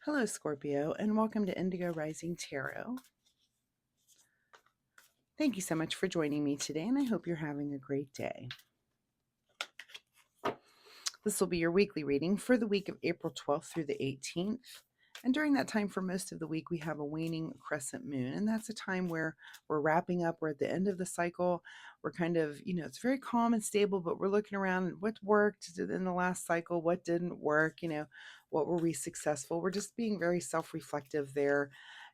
Hello, Scorpio, and welcome to Indigo Rising Tarot. Thank you so much for joining me today, and I hope you're having a great day. This will be your weekly reading for the week of April 12th through the 18th. And during that time, for most of the week, we have a waning crescent moon. And that's a time where we're wrapping up. We're at the end of the cycle. We're kind of, it's very calm and stable, but we're looking around at what worked in the last cycle, what didn't work, what were we successful. We're just being very self-reflective there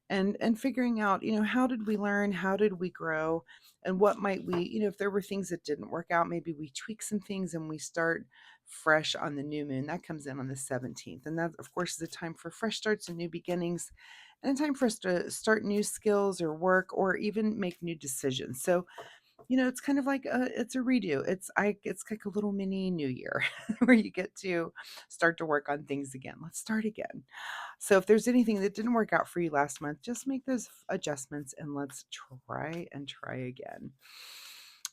and figuring out, how did we learn? How did we grow? And what might we, if there were things that didn't work out, maybe we tweak some things and we start fresh on the new moon. That comes in on the 17th. And that, of course, is a time for fresh starts and new beginnings and a time for us to start new skills or work or even make new decisions. So, it's kind of like it's a redo. It's like a little mini new year where you get to start to work on things again. Let's start again. So if there's anything that didn't work out for you last month, just make those adjustments and let's try again.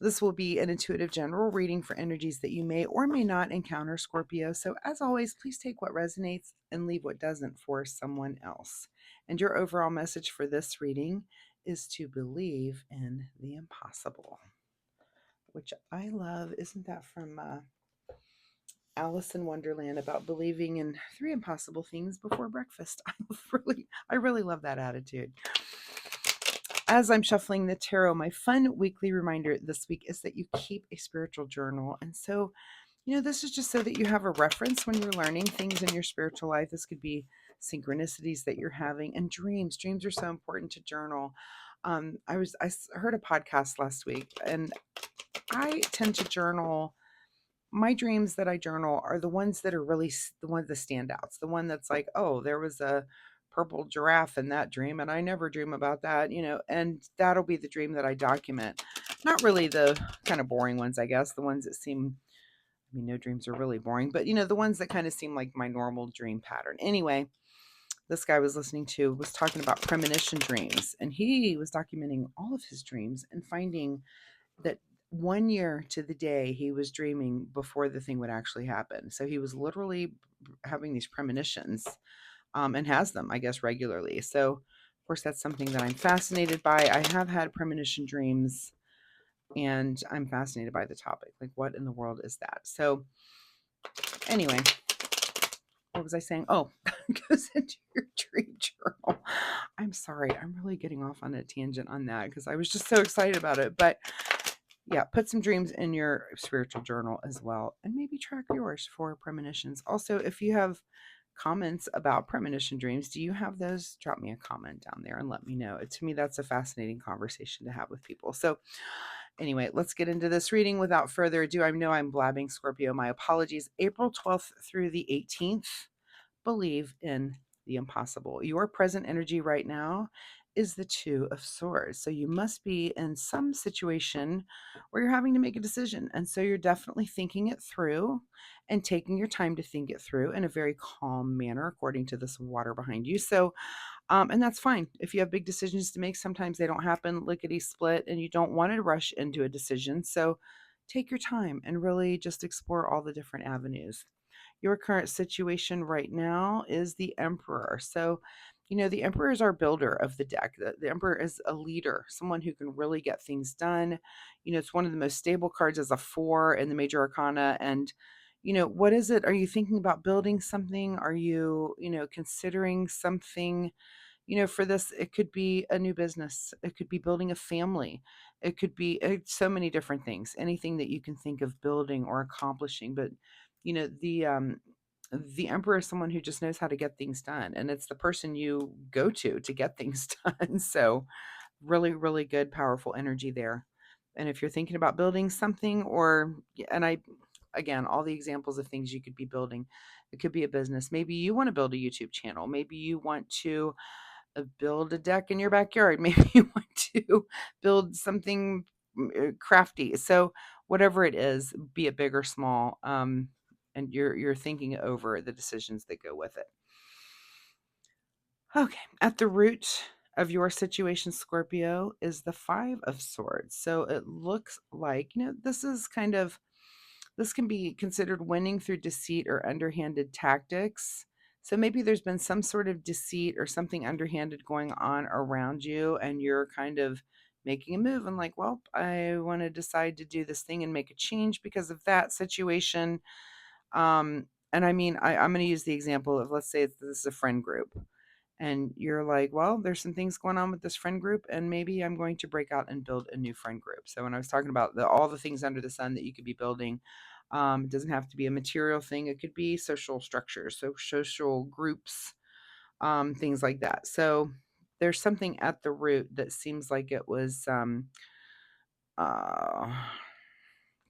This will be an intuitive general reading for energies that you may or may not encounter, Scorpio. So as always, please take what resonates and leave what doesn't for someone else. And your overall message for this reading is to believe in the impossible, which I love. Isn't that from Alice in Wonderland about believing in three impossible things before breakfast? I really love that attitude. As I'm shuffling the tarot, my fun weekly reminder this week is that you keep a spiritual journal. And so, this is just so that you have a reference when you're learning things in your spiritual life. This could be synchronicities that you're having and dreams. Dreams are so important to journal. I heard a podcast last week, and I tend to journal. My dreams that I journal are the ones that are really the ones, the standouts, the one that's like, oh, there was a purple giraffe in that dream, and I never dream about that, and that'll be the dream that I document. Not really the kind of boring ones, I guess, the ones that seem, no dreams are really boring, but the ones that kind of seem like my normal dream pattern. Anyway, this guy was listening to was talking about premonition dreams, and he was documenting all of his dreams and finding that 1 year to the day he was dreaming before the thing would actually happen. So he was literally having these premonitions, and has them, I guess, regularly. So, of course, that's something that I'm fascinated by. I have had premonition dreams, and I'm fascinated by the topic. Like, what in the world is that? So, anyway, what was I saying? Oh, goes into your dream journal. I'm sorry. I'm really getting off on a tangent on that because I was just so excited about it. But yeah, put some dreams in your spiritual journal as well, and maybe track yours for premonitions. Also, if you have comments about premonition dreams, do you have those? Drop me a comment down there and let me know. To me, that's a fascinating conversation to have with people. So anyway, let's get into this reading without further ado. I know I'm blabbing, Scorpio. My apologies. April 12th through the 18th. Believe in the impossible. Your present energy right now is the Two of Swords. So you must be in some situation where you're having to make a decision. And so you're definitely thinking it through and taking your time to think it through in a very calm manner, according to this water behind you. So, and that's fine. If you have big decisions to make, sometimes they don't happen lickety split and you don't want to rush into a decision. So take your time and really just explore all the different avenues. Your current situation right now is the Emperor. So, the Emperor is our builder of the deck. The Emperor is a leader, someone who can really get things done. It's one of the most stable cards as a 4 in the major arcana. And, what is it? Are you thinking about building something? Are you, considering something? For this, it could be a new business. It could be building a family. It could be so many different things, anything that you can think of building or accomplishing. But, you know, the, um, the emperor is someone who just knows how to get things done. And it's the person you go to get things done. So really, really good, powerful energy there. And if you're thinking about building something and again, all the examples of things you could be building, it could be a business. Maybe you want to build a YouTube channel. Maybe you want to build a deck in your backyard. Maybe you want to build something crafty. So whatever it is, be it big or small, and you're thinking over the decisions that go with it. Okay, at the root of your situation, Scorpio, is the Five of Swords. So it looks like, this can be considered winning through deceit or underhanded tactics. So maybe there's been some sort of deceit or something underhanded going on around you, and you're kind of making a move and like, well, I want to decide to do this thing and make a change because of that situation. And I mean, I'm going to use the example of, let's say this is a friend group, and you're like, well, there's some things going on with this friend group, and maybe I'm going to break out and build a new friend group. So when I was talking about all the things under the sun that you could be building, it doesn't have to be a material thing. It could be social structures, so social groups, things like that. So there's something at the root that seems like it was uh,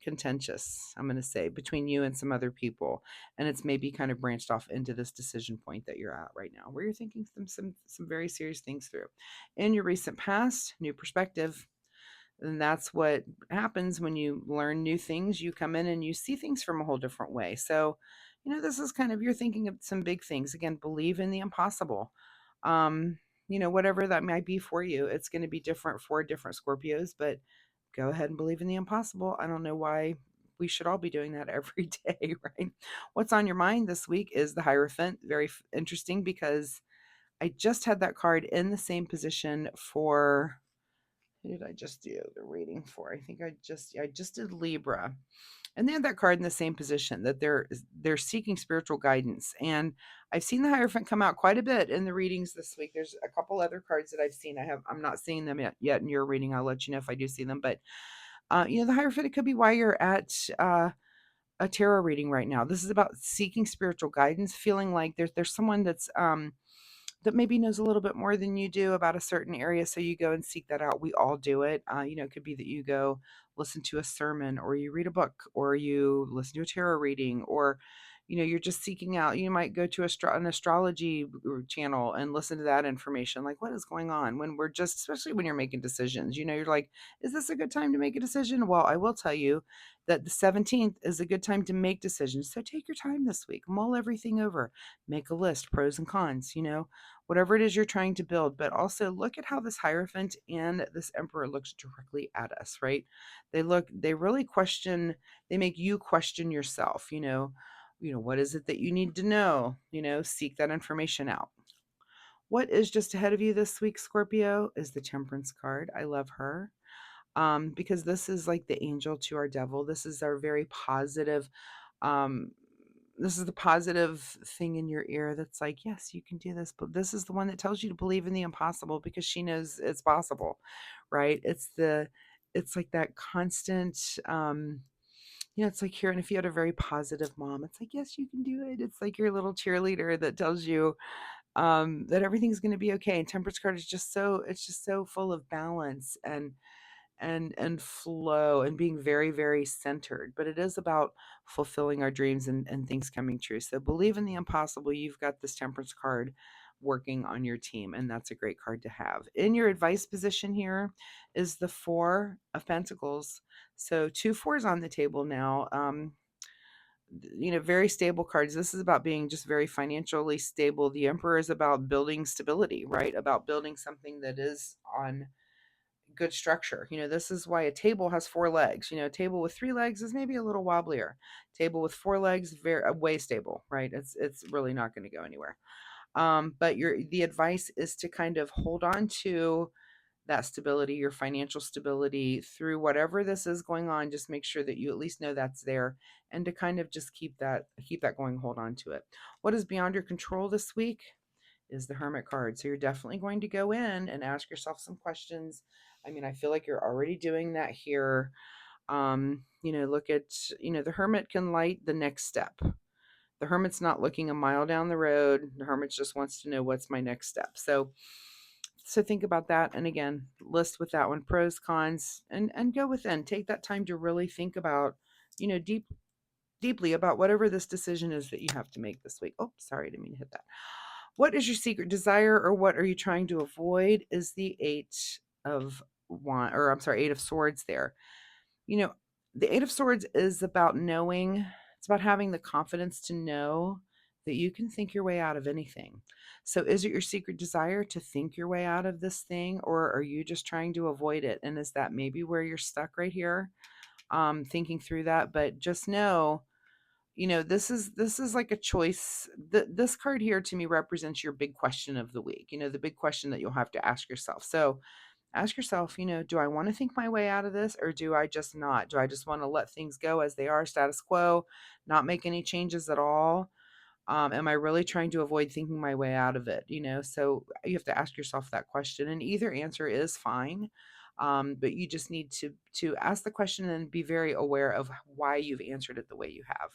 contentious, I'm going to say, between you and some other people, and it's maybe kind of branched off into this decision point that you're at right now, where you're thinking some very serious things through. In your recent past, new perspective. And that's what happens when you learn new things. You come in and you see things from a whole different way. So, this is kind of, you're thinking of some big things. Again, believe in the impossible. Um, whatever that might be for you, it's going to be different for different Scorpios, but go ahead and believe in the impossible. I don't know why we should all be doing that every day, right? What's on your mind this week is the Hierophant. Very interesting because I just had that card in the same position for, who did I just do the reading for? I think I just did Libra. And they had that card in the same position, that they're seeking spiritual guidance. And I've seen the Hierophant come out quite a bit in the readings this week. There's a couple other cards that I've seen. I'm not seeing them yet in your reading. I'll let you know if I do see them. But the Hierophant, it could be why you're at a tarot reading right now. This is about seeking spiritual guidance, feeling like there's someone that maybe knows a little bit more than you do about a certain area. So you go and seek that out. We all do it. It could be that you go listen to a sermon, or you read a book, or you listen to a tarot reading, or, you're just seeking out. You might go to an astrology channel and listen to that information. Like, what is going on when we're just, especially when you're making decisions, you're like, is this a good time to make a decision? Well, I will tell you that the 17th is a good time to make decisions. So take your time this week, mull everything over, make a list, pros and cons, whatever it is you're trying to build. But also look at how this Hierophant and this Emperor looks directly at us, right? They really question, they make you question yourself, what is it that you need to know? Seek that information out. What is just ahead of you this week, Scorpio, is the Temperance card. I love her. Because this is like the angel to our devil. This is our very positive, um, this is the positive thing in your ear that's like, yes, you can do this. But this is the one that tells you to believe in the impossible because she knows it's possible, right? It's like that constant, it's like here. And if you had a very positive mom, it's like, yes, you can do it. It's like your little cheerleader that tells you that everything's going to be okay. And Temperance card is it's just so full of balance and flow and being very, very centered. But it is about fulfilling our dreams and things coming true. So believe in the impossible. You've got this Temperance card working on your team, and that's a great card to have. In your advice position here is the Four of Pentacles. So two fours on the table now. Very stable cards. This is about being just very financially stable. The Emperor is about building stability, right? About building something that is on good structure. This is why a table has four legs. A table with three legs is maybe a little wobblier. Table with four legs, very way stable, right? It's really not going to go anywhere. But the advice is to kind of hold on to that stability, your financial stability through whatever this is going on. Just make sure that you at least know that's there, and to kind of just keep that going, hold on to it. What is beyond your control this week is the Hermit card. So you're definitely going to go in and ask yourself some questions. I mean, I feel like you're already doing that here. Look at, the Hermit can light the next step. The Hermit's not looking a mile down the road. The Hermit just wants to know, what's my next step. So think about that. And again, list with that one, pros, cons, and go within. Take that time to really think about, deeply about whatever this decision is that you have to make this week. Oh, sorry, I didn't mean to hit that. What is your secret desire, or what are you trying to avoid? Is the Eight of Swords there. The Eight of Swords is about knowing, it's about having the confidence to know that you can think your way out of anything. So is it your secret desire to think your way out of this thing, or are you just trying to avoid it? And is that maybe where you're stuck right here? Thinking through that, but just know, this is like a choice. This card here to me represents your big question of the week, the big question that you'll have to ask yourself. So ask yourself, do I want to think my way out of this, or do I just not? Do I just want to let things go as they are, status quo, not make any changes at all? Am I really trying to avoid thinking my way out of it? So you have to ask yourself that question, and either answer is fine. But you just need to ask the question and be very aware of why you've answered it the way you have.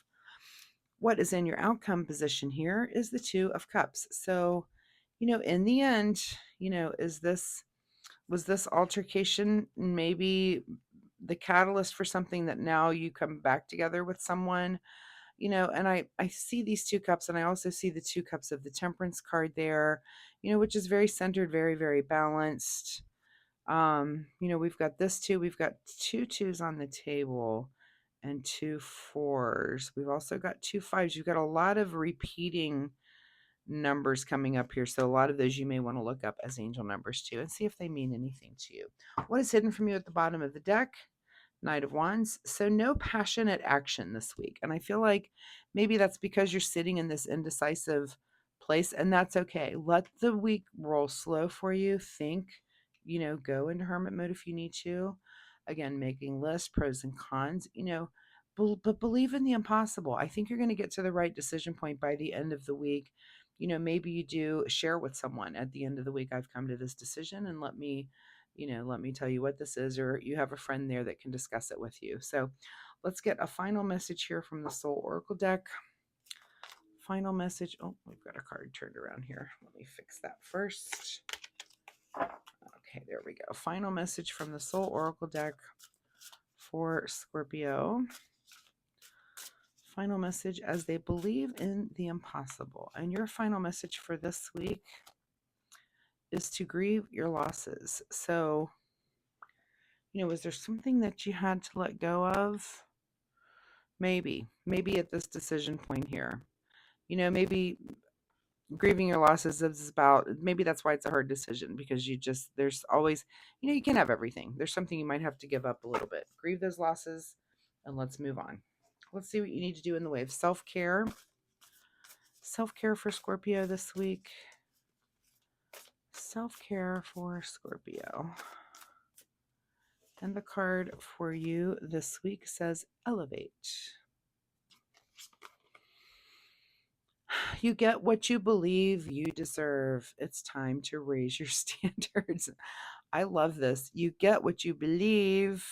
What is in your outcome position here is the Two of Cups. So, in the end, was this altercation maybe the catalyst for something that now you come back together with someone? And I see these two cups, and I also see the two cups of the Temperance card there, which is very centered, very, very balanced. We've got this two, we've got two twos on the table and two fours. We've also got two fives. You've got a lot of repeating numbers coming up here. So a lot of those you may want to look up as angel numbers too and see if they mean anything to you. What is hidden from you at the bottom of the deck? Knight of Wands. So no passionate action this week. And I feel like maybe that's because you're sitting in this indecisive place, and that's okay. Let the week roll slow for you. Think, go into hermit mode if you need to. Again, making lists, pros and cons, but believe in the impossible. I think you're going to get to the right decision point by the end of the week. Maybe you do share with someone at the end of the week, I've come to this decision, and let me tell you what this is, or you have a friend there that can discuss it with you. So let's get a final message here from the Soul Oracle deck. Final message. Oh, we've got a card turned around here. Let me fix that first. Okay, there we go. Final message from the Soul Oracle deck for Scorpio. Final message as they believe in the impossible. And your final message for this week is to grieve your losses. So, was there something that you had to let go of? Maybe at this decision point here, maybe grieving your losses is about, maybe that's why it's a hard decision, because there's always, you can have everything. There's something you might have to give up a little bit. Grieve those losses and let's move on. Let's see what you need to do in the way of self-care. Self-care for Scorpio this week. Self-care for Scorpio. And the card for you this week says elevate. You get what you believe you deserve. It's time to raise your standards. I love this. You get what you believe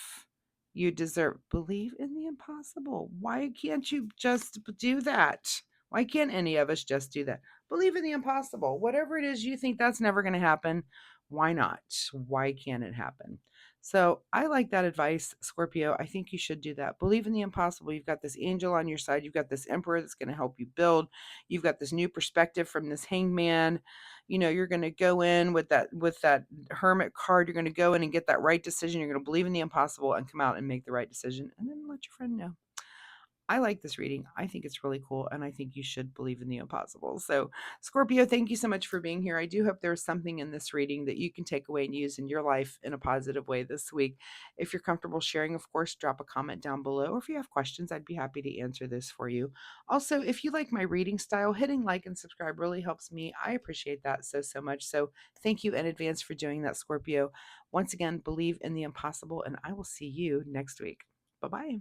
you deserve. Believe in the impossible. Why can't you just do that? Why can't any of us just do that? Believe in the impossible. Whatever it is you think that's never going to happen, why not? Why can't it happen? So I like that advice, Scorpio. I think you should do that. Believe in the impossible. You've got this angel on your side. You've got this emperor that's going to help you build. You've got this new perspective from this hangman. You're going to go in with that hermit card. You're going to go in and get that right decision. You're going to believe in the impossible and come out and make the right decision, and then let your friend know. I like this reading. I think it's really cool, and I think you should believe in the impossible. So, Scorpio, thank you so much for being here. I do hope there's something in this reading that you can take away and use in your life in a positive way this week. If you're comfortable sharing, of course, drop a comment down below, or if you have questions, I'd be happy to answer this for you. Also, if you like my reading style, hitting like and subscribe really helps me. I appreciate that so much. So, thank you in advance for doing that, Scorpio. Once again, believe in the impossible, and I will see you next week. Bye-bye.